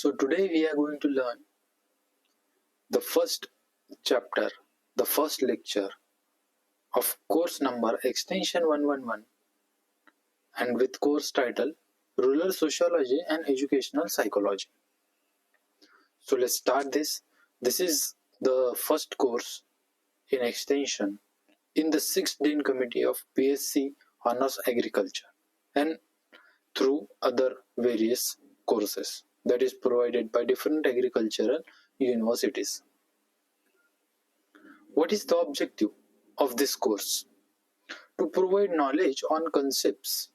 So today we are going to learn the first chapter, the first lecture of course number extension 111 and with course title Rural Sociology and Educational Psychology. So let's start this. This is the first course in extension in the 6th Dean Committee of PSC Honors Agriculture and through other various courses that is provided by different agricultural universities. What is the objective of this course? To provide knowledge on concepts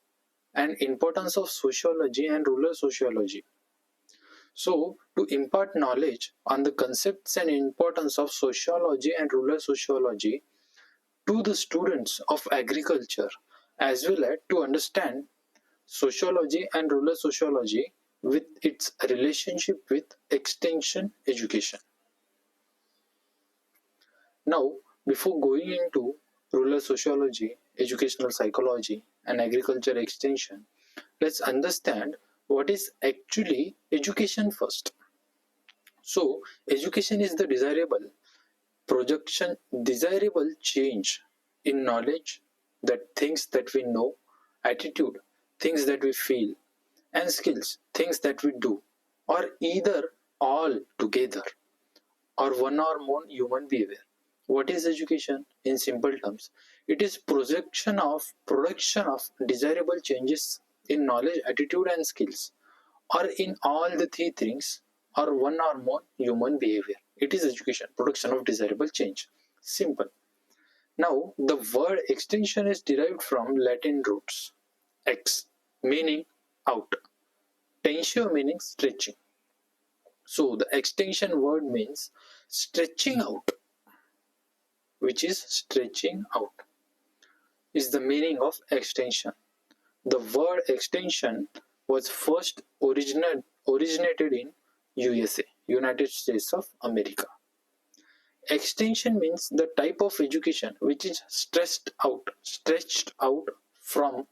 and importance of sociology and rural sociology. So, to impart knowledge on the concepts and importance of sociology and rural sociology to the students of agriculture, as well as to understand sociology and rural sociology with its relationship with extension education. Now, before going into rural sociology, educational psychology, and agriculture extension, let's understand what is actually education first. So, education is the desirable change in knowledge, that things that we know, attitude, things that we feel, and skills, things that we do, or either all together, or one or more human behavior. What is education? In simple terms, it is production of desirable changes in knowledge, attitude, and skills, or in all the three things, or one or more human behavior. It is education, production of desirable change. Simple. Now, the word extension is derived from Latin roots ex, meaning out, tensio, meaning stretching. So, the extension word means stretching out, which is stretching out, is the meaning of extension. The word extension was first originated in USA, United States of America. Extension means the type of education which is stretched out from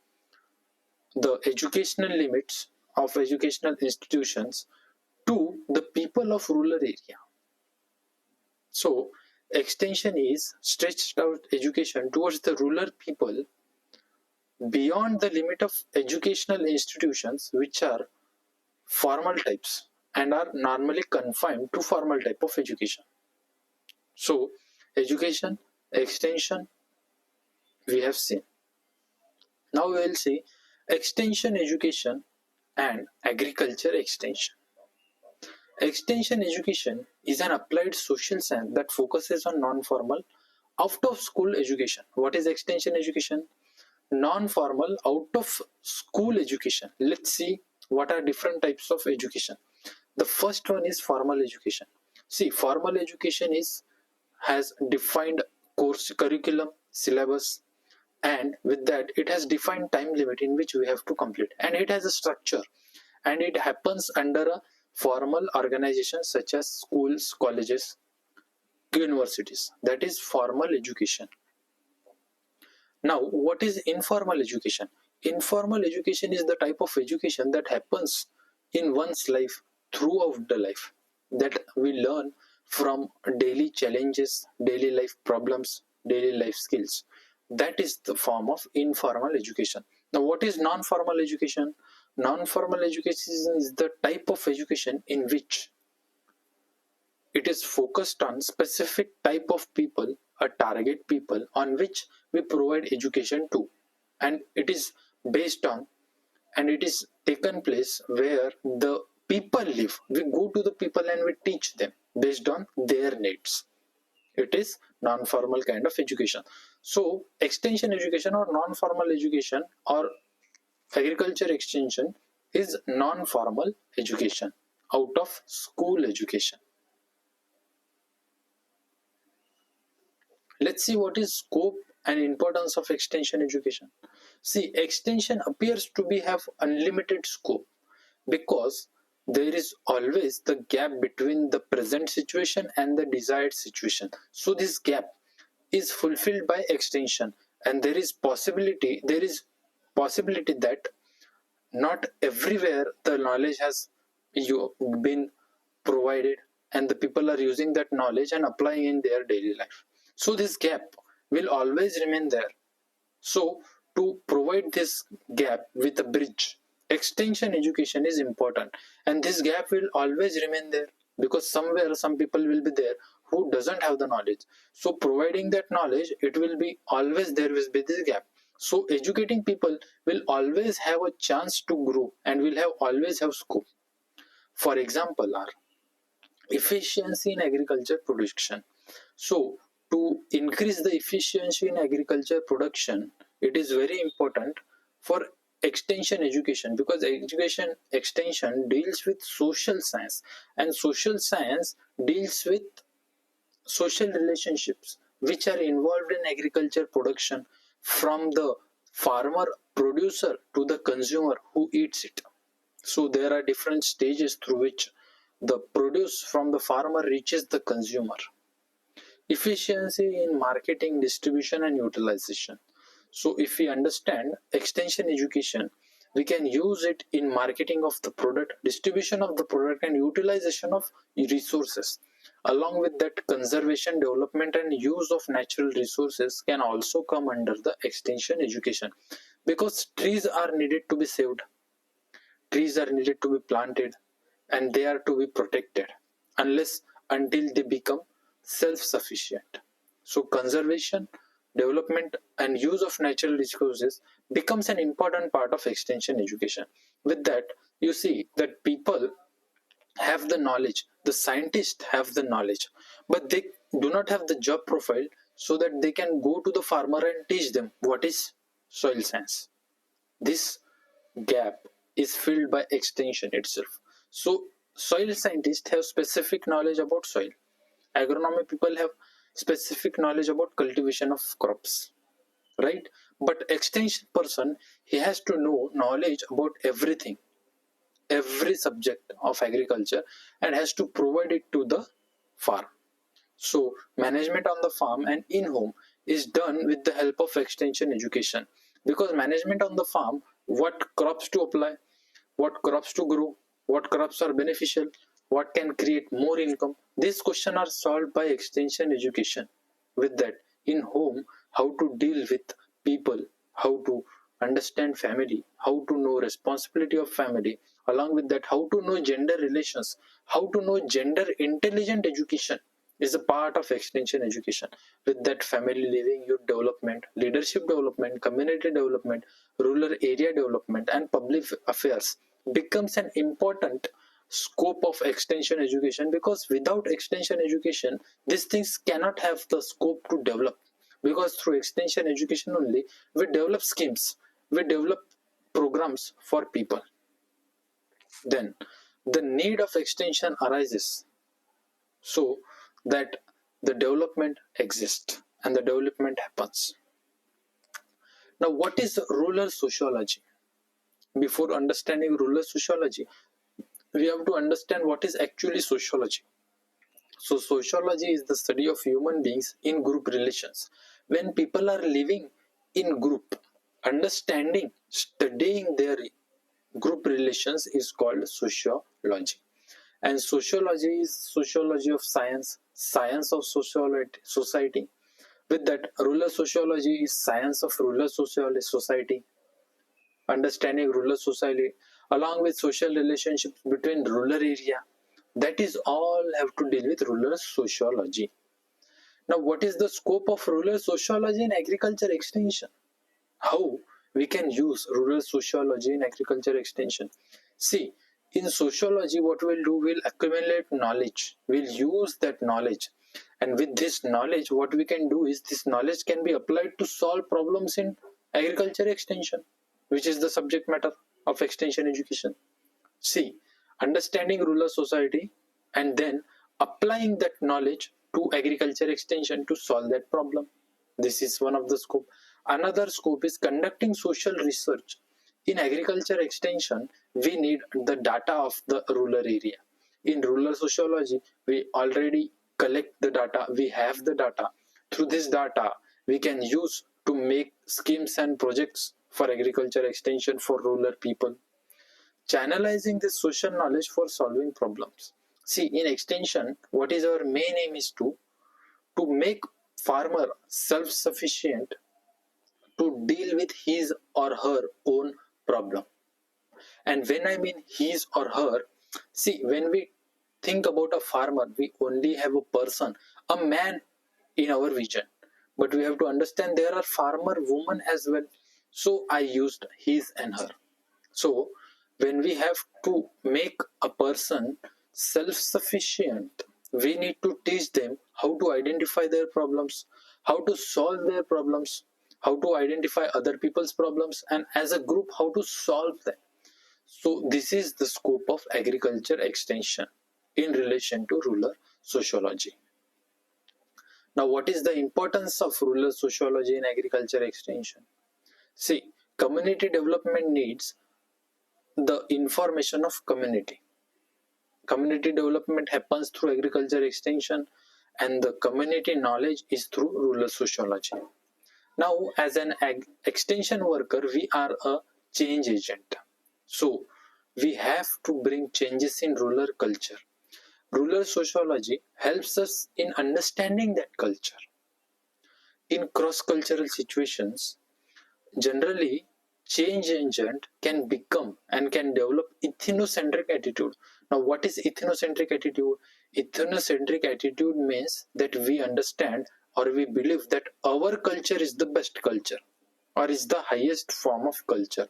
the educational limits of educational institutions to the people of rural area. So, extension is stretched out education towards the rural people beyond the limit of educational institutions which are formal types and are normally confined to formal type of education. So, education, extension, we have seen. Now we will see extension education and agriculture extension. Extension education is an applied social science that focuses on non-formal out-of-school education. What is extension education? Non-formal out-of-school education. Let's see what are different types of education. The first one is formal education. See, formal education has defined course curriculum, syllabus, and with that it has defined time limit in which we have to complete, and it has a structure, and it happens under a formal organization such as schools, colleges, universities. That is formal education. Now, what is informal education? Informal education is the type of education that happens in one's life, throughout the life, that we learn from daily challenges, daily life problems, daily life skills. That is the form of informal education. Now, what is non-formal education? Non-formal education is the type of education in which it is focused on specific type of people, a target people on which we provide education to, and it is based on, and it is taken place where the people live. We go to the people and we teach them based on their needs. It is non-formal kind of education. So extension education or non-formal education or agriculture extension is non-formal education, out of school education. Let's see what is scope and importance of extension education. See, extension appears to have unlimited scope because there is always the gap between the present situation and the desired situation. So this gap is fulfilled by extension, and there is possibility that not everywhere the knowledge has you been provided, and the people are using that knowledge and applying in their daily life. So this gap will always remain there. So to provide this gap with a bridge, extension education is important, and this gap will always remain there, because somewhere some people will be there who doesn't have the knowledge. So providing that knowledge, it will be always there will be this gap. So educating people will always have a chance to grow and will have always have scope. For example, are efficiency in agriculture production. So to increase the efficiency in agriculture production, it is very important for extension education, because education extension deals with social science, and social science deals with social relationships which are involved in agriculture production, from the farmer producer to the consumer who eats it. So there are different stages through which the produce from the farmer reaches the consumer. Efficiency in marketing, distribution, and utilization. So if we understand extension education, we can use it in marketing of the product, distribution of the product, and utilization of resources. Along with that, conservation, development, and use of natural resources can also come under the extension education, because trees are needed to be saved, trees are needed to be planted, and they are to be protected unless until they become self-sufficient. So conservation, development, and use of natural resources becomes an important part of extension education. With that, you see that people have the knowledge, the scientists have the knowledge, but they do not have the job profile so that they can go to the farmer and teach them what is soil science. This gap is filled by extension itself. So soil scientists have specific knowledge about soil. Agronomy people have specific knowledge about cultivation of crops, right? But extension person, he has to know knowledge about everything, every subject of agriculture, and has to provide it to the farm. So management on the farm and in home is done with the help of extension education, because management on the farm, what crops to apply, what crops to grow, what crops are beneficial, what can create more income, these questions are solved by extension education. With that, in home, how to deal with people, how to understand family, how to know responsibility of family, along with that, how to know gender relations, how to know gender intelligent education is a part of extension education. With that, family living, youth development, leadership development, community development, rural area development, and public affairs becomes an important scope of extension education, because without extension education, these things cannot have the scope to develop, because through extension education only we develop schemes, we develop programs for people. Then the need of extension arises so that the development exists and the development happens. Now, what is rural sociology? Before understanding rural sociology, we have to understand what is actually sociology. So sociology is the study of human beings in group relations. When people are living in group, understanding, studying their group relations is called sociology. And sociology is sociology of science, science of society. With that, rural sociology is science of rural society, understanding rural society, along with social relationships between rural area. That is all have to deal with rural sociology. Now, what is the scope of rural sociology in agriculture extension? How we can use rural sociology in agriculture extension? See, in sociology, what we'll do, we'll accumulate knowledge, we'll use that knowledge, and with this knowledge, what we can do is this knowledge can be applied to solve problems in agriculture extension, which is the subject matter of extension education. See, understanding rural society and then applying that knowledge to agriculture extension to solve that problem. This is one of the scope. Another scope is conducting social research. In agriculture extension, we need the data of the rural area. In rural sociology, we already collect the data, we have the data. Through this data, we can use to make schemes and projects for agriculture extension for rural people. channelizing this social knowledge for solving problems. See, in extension, what is our main aim is to make farmer self-sufficient to deal with his or her own problem. And when I mean his or her, see, when we think about a farmer, we only have a person, a man in our vision. But we have to understand there are farmer women as well. So I used his and her. So when we have to make a person self-sufficient, we need to teach them how to identify their problems, how to solve their problems, how to identify other people's problems, and as a group, how to solve them. So this is the scope of agriculture extension in relation to rural sociology. Now, what is the importance of rural sociology in agriculture extension? See, community development needs the information of community. Community development happens through agriculture extension, and the community knowledge is through rural sociology. Now, as an extension worker, we are a change agent. So, we have to bring changes in rural culture. Rural sociology helps us in understanding that culture. In cross-cultural situations, generally, change agent can become and can develop ethnocentric attitude. Now, what is ethnocentric attitude? Ethnocentric attitude means that we understand or we believe that our culture is the best culture or is the highest form of culture,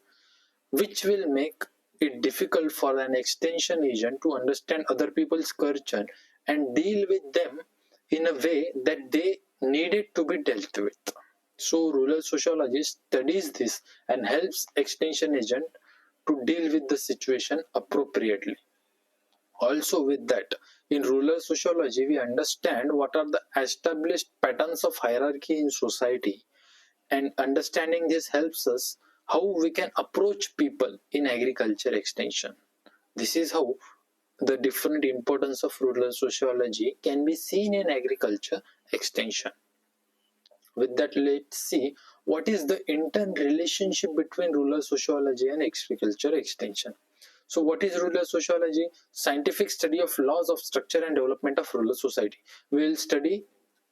which will make it difficult for an extension agent to understand other people's culture and deal with them in a way that they needed to be dealt with. So rural sociology studies this and helps extension agent to deal with the situation appropriately. Also with that, in rural sociology, we understand what are the established patterns of hierarchy in society, and understanding this helps us how we can approach people in agriculture extension. This is how the different importance of rural sociology can be seen in agriculture extension. With that, let's see what is the interrelationship between rural sociology and agriculture extension. So what is rural sociology? Scientific study of laws of structure and development of rural society. We will study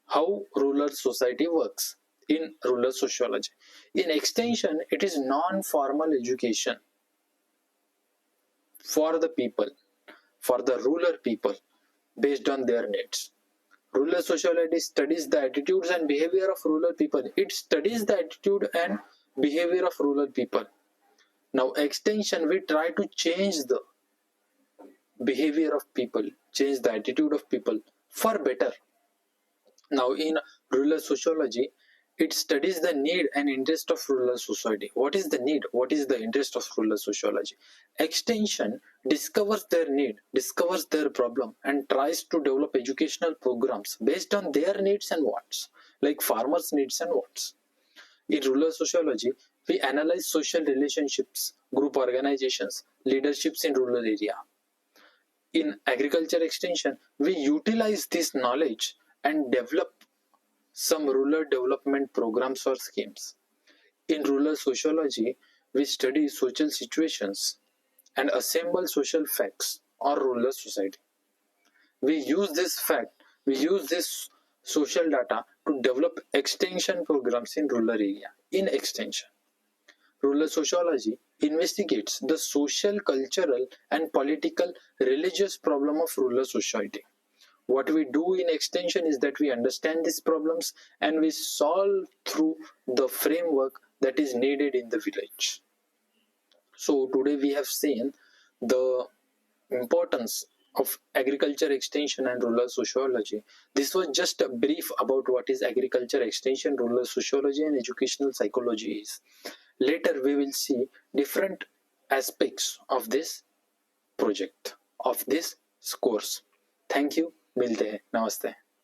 how rural society works in rural sociology. In extension, it is non-formal education for the people, for the rural people, based on their needs. Rural sociology studies the attitudes and behavior of rural people. It studies the attitude and behavior of rural people. Now, extension, we try to change the behavior of people, change the attitude of people for better. Now, in rural sociology, it studies the need and interest of rural society. What is the need? What is the interest of rural sociology? Extension discovers their need, discovers their problem, and tries to develop educational programs based on their needs and wants, like farmers' needs and wants. In rural sociology, we analyze social relationships, group organizations, leaderships in rural area. In agriculture extension, we utilize this knowledge and develop some rural development programs or schemes. In rural sociology, we study social situations and assemble social facts or rural society. We use this social data to develop extension programs in rural area. In extension, rural sociology investigates the social, cultural, and political religious problem of rural society. What we do in extension is that we understand these problems and we solve through the framework that is needed in the village. So today we have seen the importance of agriculture extension and rural sociology. This was just a brief about what is agriculture extension, rural sociology, and educational psychology is. Later we will see different aspects of this project, of this course. Thank you. मिलते हैं. नमस्ते.